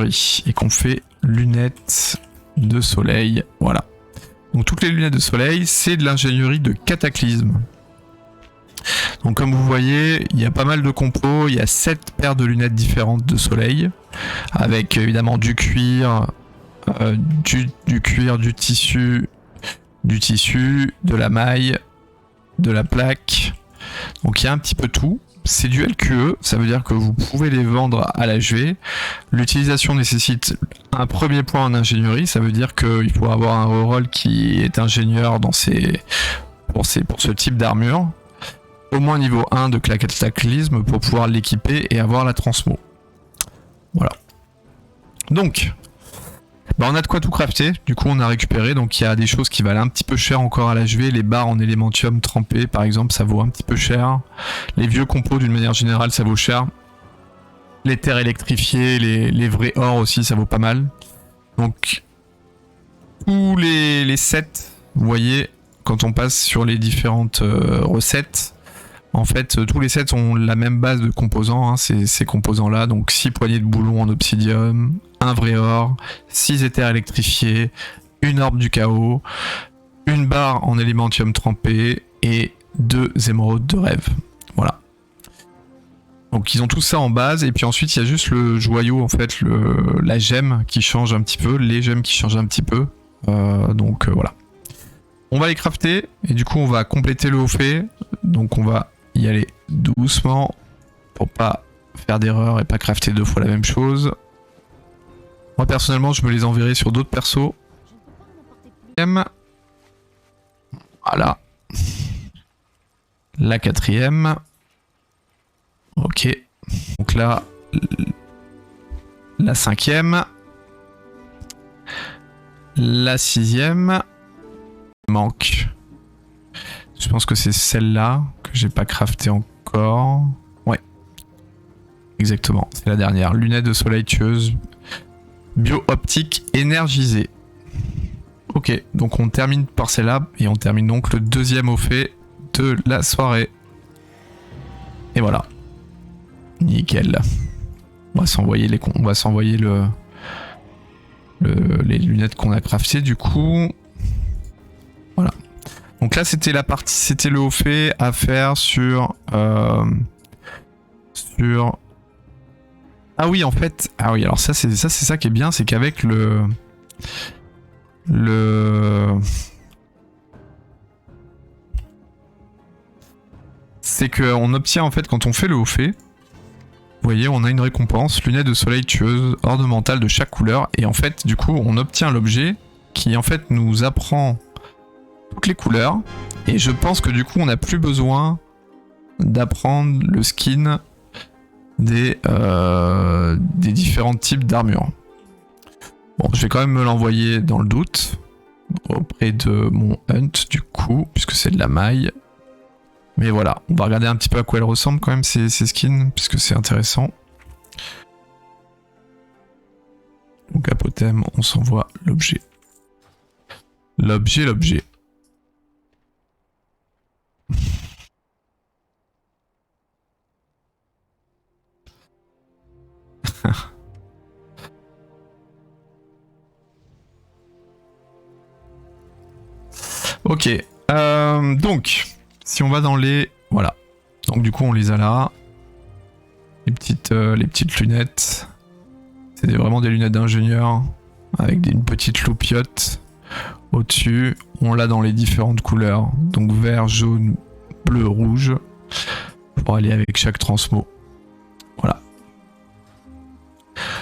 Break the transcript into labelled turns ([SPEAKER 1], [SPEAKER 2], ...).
[SPEAKER 1] l'ingénierie et qu'on fait lunettes de soleil, voilà. Donc toutes les lunettes de soleil, c'est de l'ingénierie de cataclysme. Donc comme vous voyez, il y a pas mal de compos, il y a 7 paires de lunettes différentes de soleil, avec évidemment du cuir, du tissu, de la maille, de la plaque. Donc il y a un petit peu tout. C'est du LQE, ça veut dire que vous pouvez les vendre à l'HV. L'utilisation nécessite un premier point en ingénierie, ça veut dire qu'il faut avoir un reroll qui est ingénieur pour ce type d'armure. Au moins niveau 1 de cataclysme pour pouvoir l'équiper et avoir la transmo. Voilà. Donc, on a de quoi tout crafter, du coup on a récupéré, donc il y a des choses qui valent un petit peu cher encore à l'HV, les barres en élémentium trempé par exemple ça vaut un petit peu cher, les vieux compos d'une manière générale ça vaut cher, les terres électrifiées, les vrais ors aussi ça vaut pas mal, donc tous les sets, vous voyez, quand on passe sur les différentes recettes, en fait, tous les sets ont la même base de composants, hein, ces composants-là. Donc 6 poignées de boulons en obsidium, un vrai or, 6 éthers électrifiés, une orbe du chaos, une barre en élémentium trempé et 2 émeraudes de rêve. Voilà. Donc ils ont tout ça en base et puis ensuite il y a juste le joyau, en fait, la gemme qui change un petit peu, les gemmes qui changent un petit peu. Voilà. On va les crafter et du coup on va compléter le haut fait. Donc on va y aller doucement pour pas faire d'erreur et pas crafter 2 fois la même chose. Moi personnellement je me les enverrai sur d'autres persos. Voilà. La 4ème. Ok. Donc là, la 5ème. La 6ème. Manque. Je pense que c'est celle-là que j'ai pas crafté encore. Ouais. Exactement, c'est la dernière. Lunettes de soleil tueuse. Bio-optique énergisée. Ok, donc on termine par celle-là et on termine donc le deuxième au fait de la soirée. Et voilà. Nickel. On va s'envoyer les lunettes qu'on a craftées du coup. Voilà. Donc là c'était le haut fait à faire sur ah oui en fait, ah oui alors c'est ça qui est bien, c'est qu'avec c'est qu'on obtient en fait quand on fait le haut fait, vous voyez on a une récompense, lunettes de soleil tueuse ornementale de chaque couleur et en fait du coup on obtient l'objet qui en fait nous apprend toutes les couleurs et je pense que du coup on n'a plus besoin d'apprendre le skin des différents types d'armures. Bon, je vais quand même me l'envoyer dans le doute auprès de mon hunt du coup puisque c'est de la maille. Mais voilà, on va regarder un petit peu à quoi elles ressemblent quand même ces skins puisque c'est intéressant. Donc à Potem, on s'envoie l'objet. L'objet. Ok, donc si on va dans les... Voilà, donc du coup on les a là. Les petites lunettes. C'est vraiment des lunettes d'ingénieur avec une petite loupiote au-dessus. On l'a dans les différentes couleurs, donc vert, jaune, bleu, rouge, pour aller avec chaque transmo.